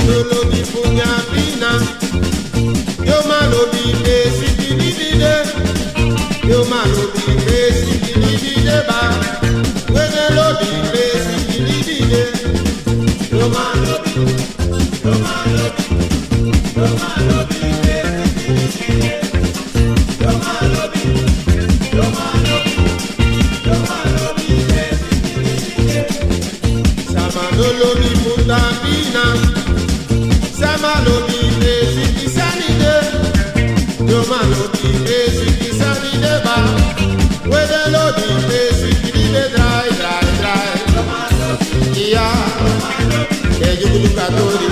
Lolobi punya pina, yo malobi besi bidide, yo malobi besi bidide ba, wene lobi besi bidide, yo malobi besi bidide, yo malobi besi bidide, sama lolobi punya pina. Samalobi besi kisanide, Jomalobi besi kisanide ba, wede lobi besi kidide dry. Iya, ejukulu katori.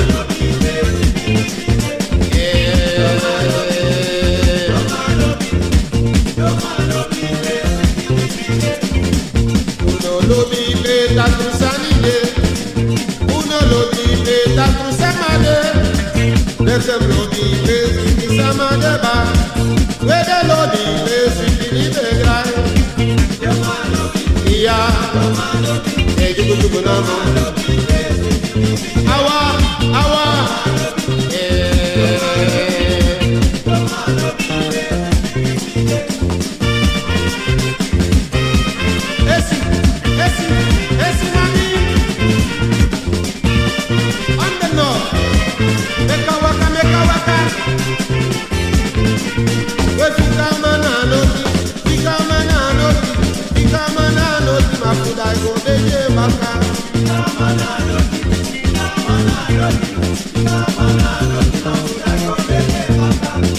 Uno lobi beta kusanide, uno lobi beta kusamade. Lese blobi besi kisamade ba, wede lobi besi kidide dry. Iya, ejukulu namo. Awa. Esi mami. On the north. Meka waka. We fika mananoti, mafuda go deje baka.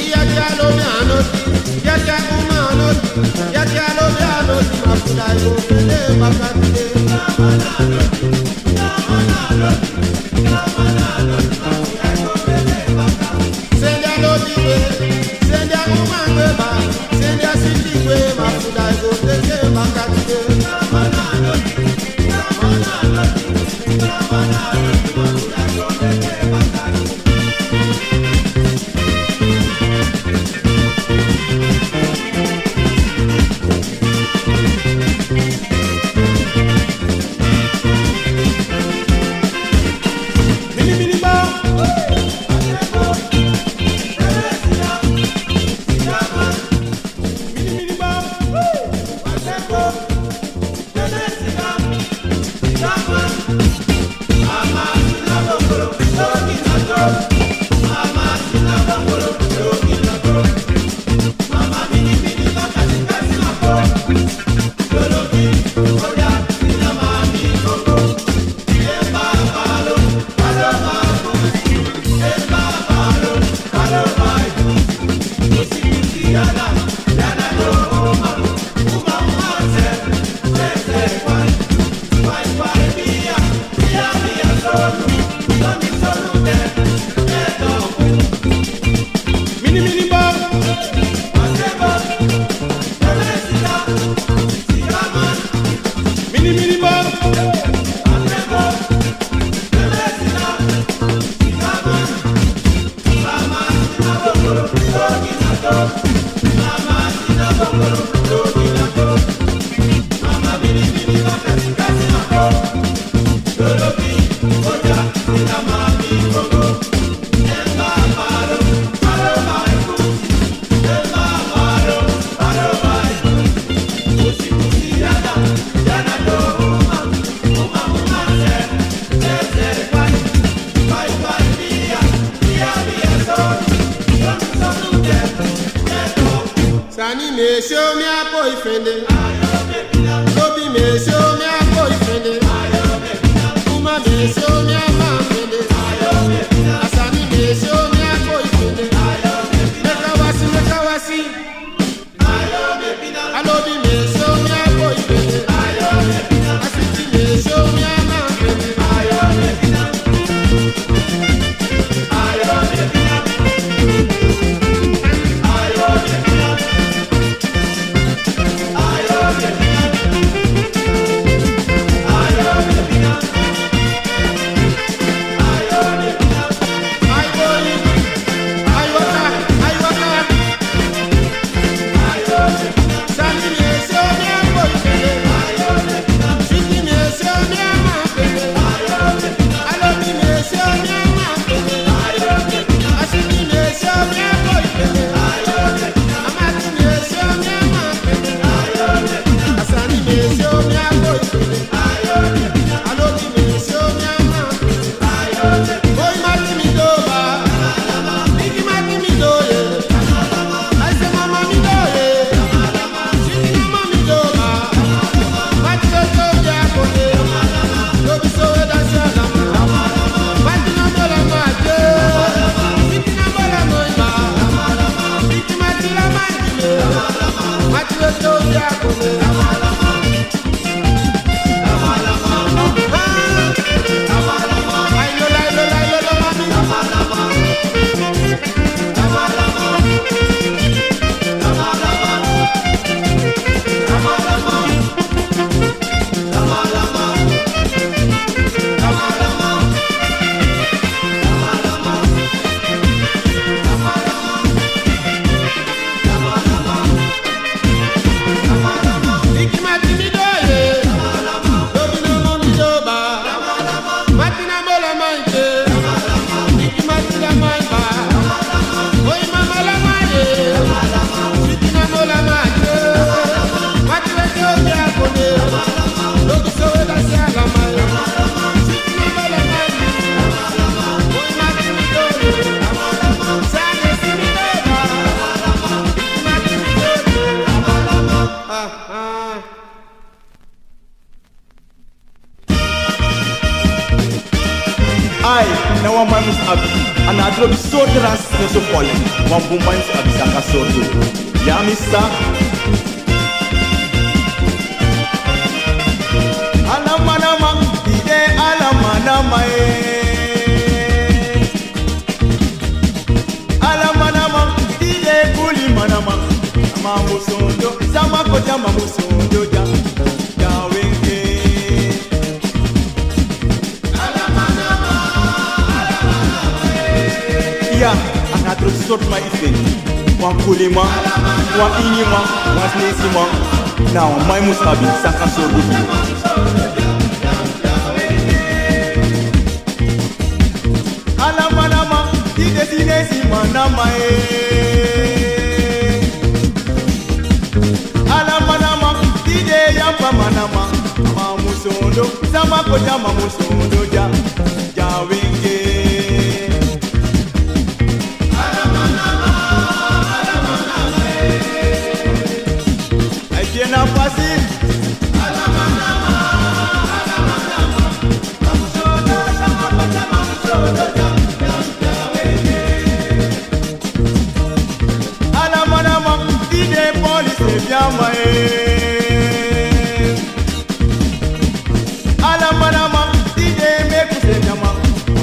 Iya jalo mi anoti, ya uma anoti, ya jalo mi anoti, mafuda go deje baka tide. Sendia lodi we, sendia uma beba, sendia siti we, mafuda go deje baka tide. Sani me show me a boyfriend. Lobi me show me a boyfriend. Uma me show me a man friend. Asani me show me a boyfriend. Make a wasi. Alobi me show me a boyfriend. Asiti me show me a man friend. Boy mati mi doba, Biki mati mi doye. I say mama mi doye, Biki mama mi doba. Mati do do ya kone, do bi so we da shalama. Mati na mola maje, Biki na mola moiba. Biki mati la mati, Mati do do ya kone. Ai, não há mais abi, a natural de sorteras no seu pole, uma bomba em abi saca sorte. Já me está. Alamanama, ide alamanama alamanama, ide kuli manama, mamusondo, sama koja mamusondo ja, wenge. Ja, an hat het soort maar iets in. Wan kulima, wan inima, wan snesima. Nou, mij moest hebben, saka soort doen. Alamanama, die destinesi manama Alamanama, die de yampa manama. Mamusondo, sama koja mamusondo ja, wenge. Não fácil. Alamanama, mamusondo, sama koja mamusondo ja, wenge. Alamanama, ide police vyama Alamanama, ide mekuse vyama.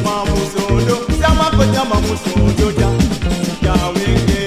Mamusondo, sama koja mamusondo ja, wenge.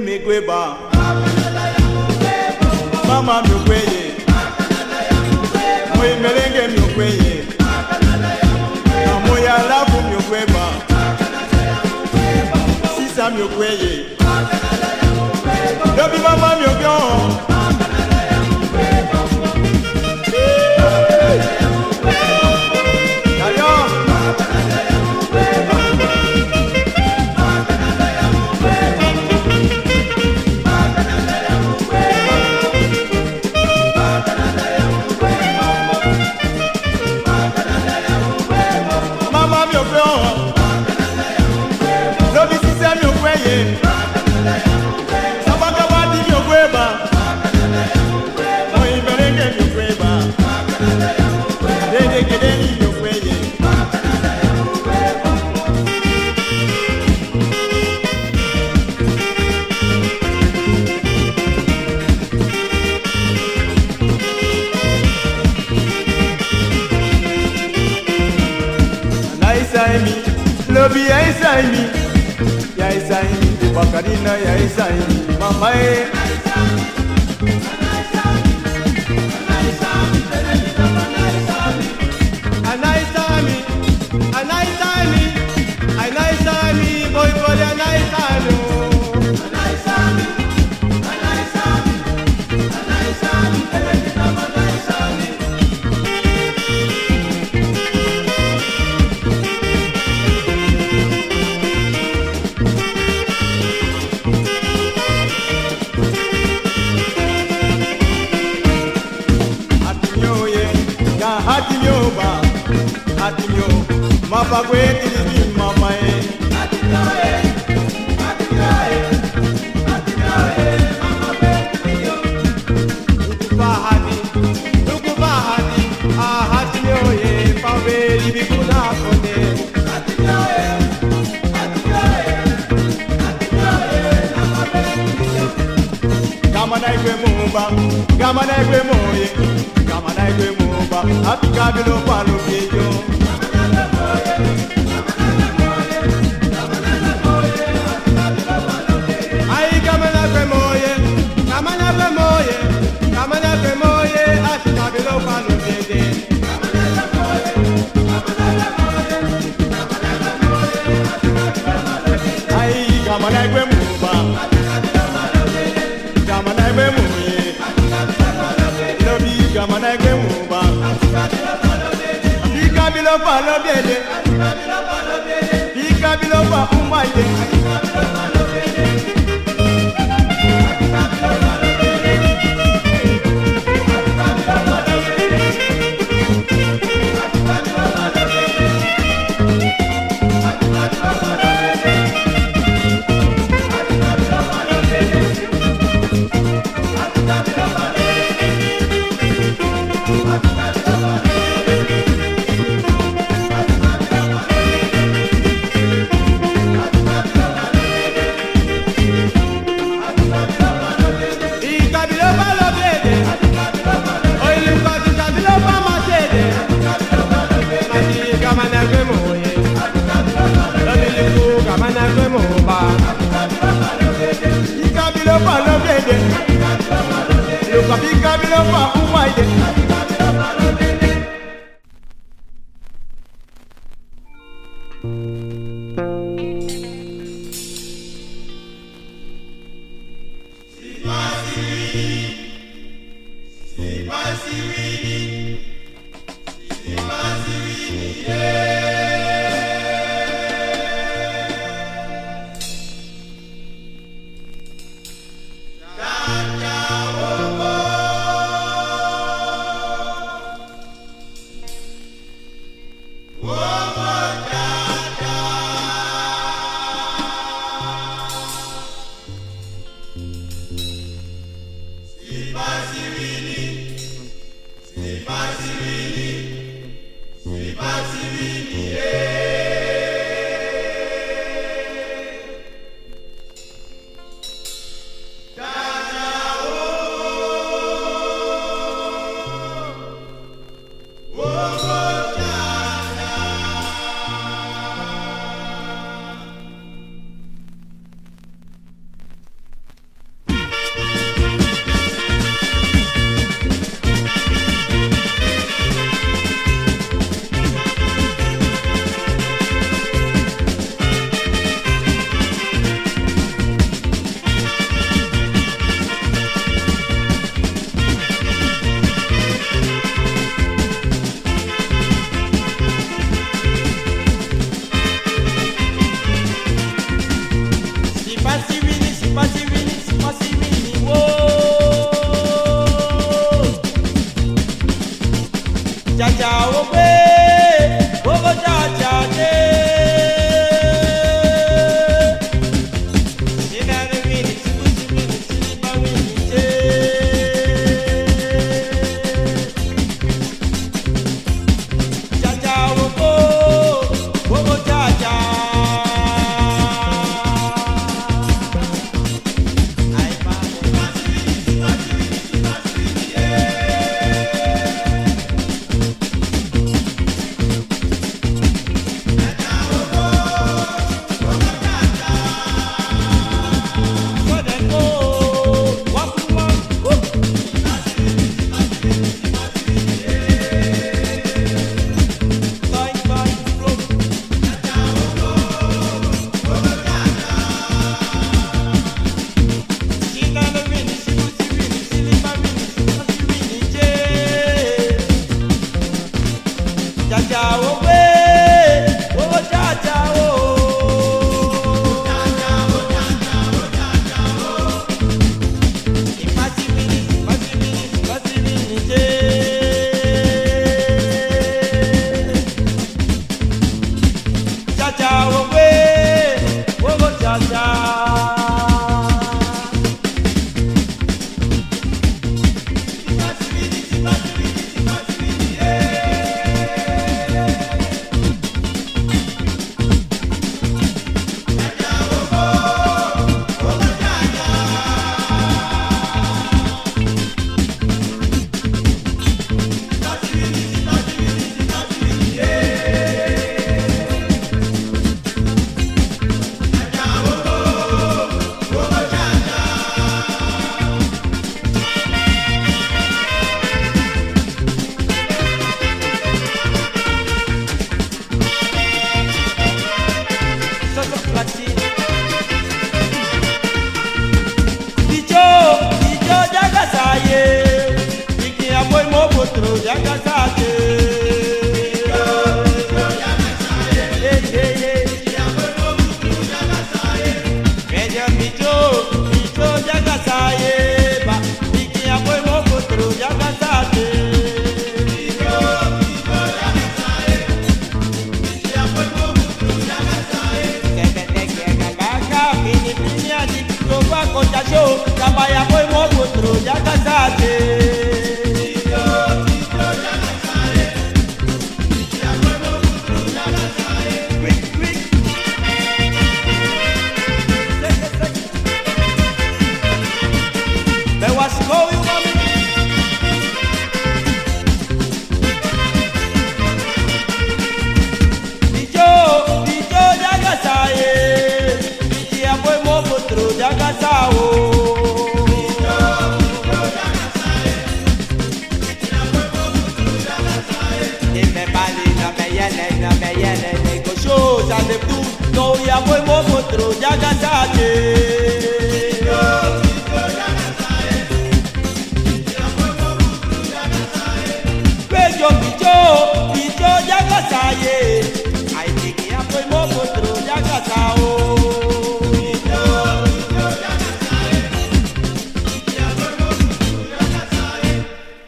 Me gueba Lobi ya isaimi, Bakarina ya isaimi, mama Anaisami, boy boy anaisami. Atinyo, mapagwe tilibin mamae. Atinyo, Ukubahani, ahatinyo ye, pawe libikuna kone. Atinyo ye, Gamana igwe mumba, apikabilo palo kejo. Palo biede, Pika biloba umaide.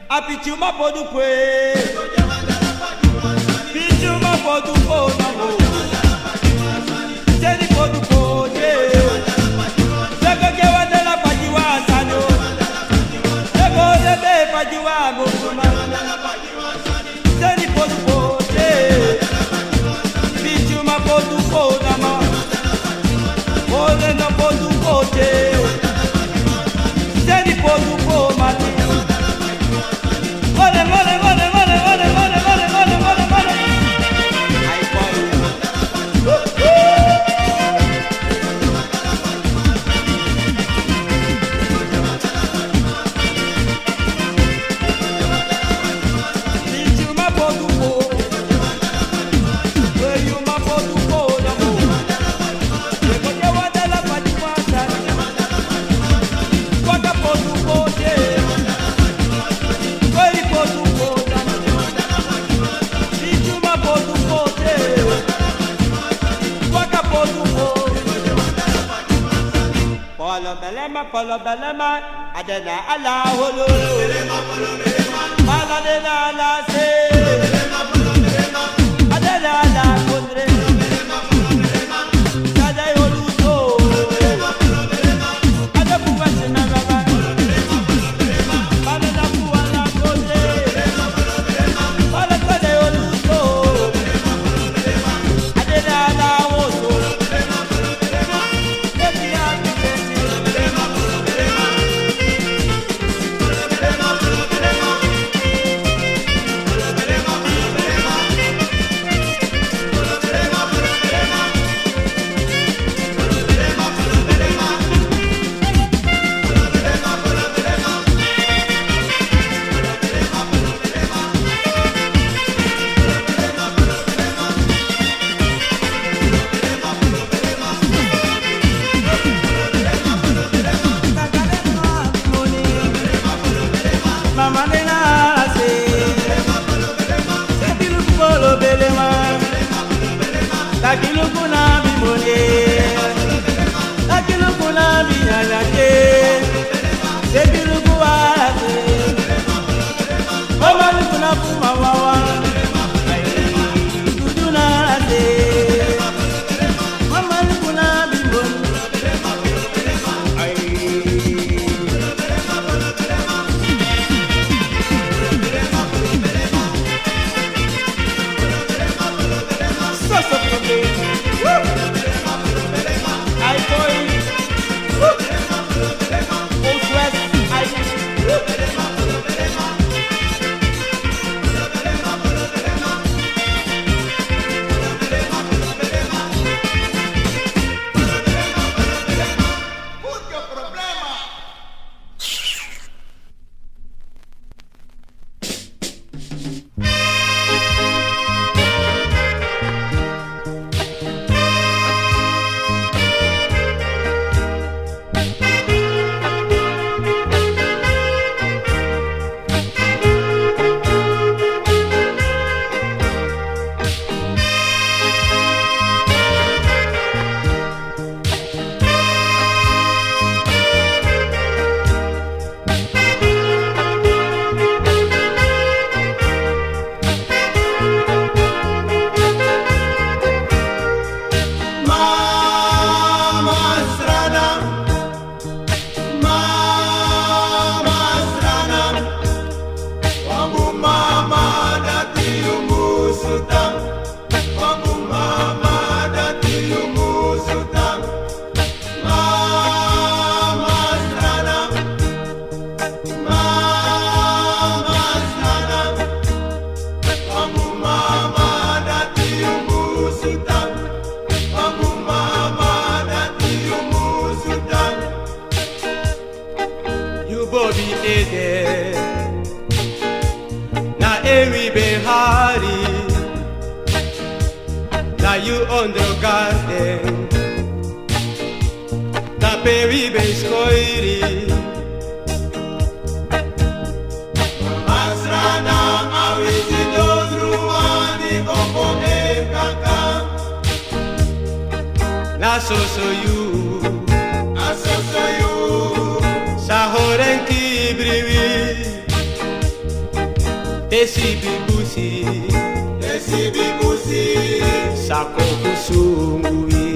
Apichuma podupwe, pichuma podupo namo, seni podupo je, seko kewa de la pajiwa sanyo, seko debe pajiwa mukuma, seni podupo je, pichuma podupo namo, ole no podupo je, seni podupo mati. Mole, mole, mole, mole, mole, mole, mole, mole, mole, mole. Ay, boy. Bichuma podupo, weyuma podupo namo. Yeko jewa de la pachuasa, waka podupo je. Polo belema, adena ala holo. Mala dena ala se. Adena ala kundre. Sada holo so. Ada buwa sena baba. Mala na buwa na kundre. Mala sada holo so. Adena ala holo. Belema, bi ede na ewi behari na you on the garden na pewi be skoiri Asrana awisi dodruani opo ekaka na soso you Asosoyu sahoren kibriwi esi bibusi Esi bibusi sako kusungui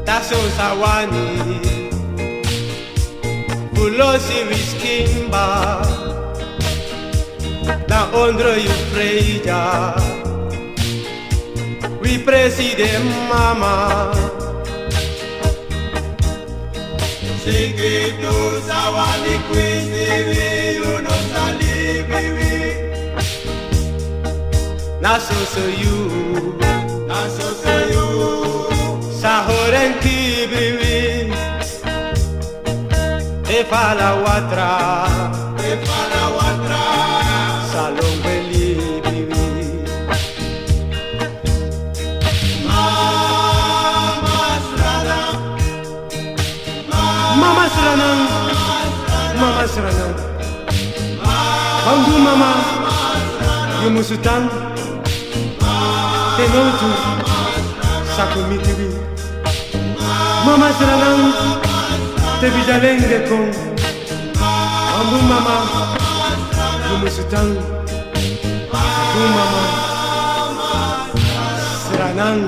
Taso sawani Bulosi wiskimba Na ondro you freja We president mama Sikitu sawani kwisivi Yuno salibiwi Na soso you Asosoyu Sahoren kibriwi E fala watra Epala watra Salong belibiwi Mama Srana Mama Seranang Mama Seranang Bangdu mama Yumusutan Tenotu Sakumitiwi Mama Seranang Tebijalenge kong Bangdu mama Yumusutan Tu mama Seranang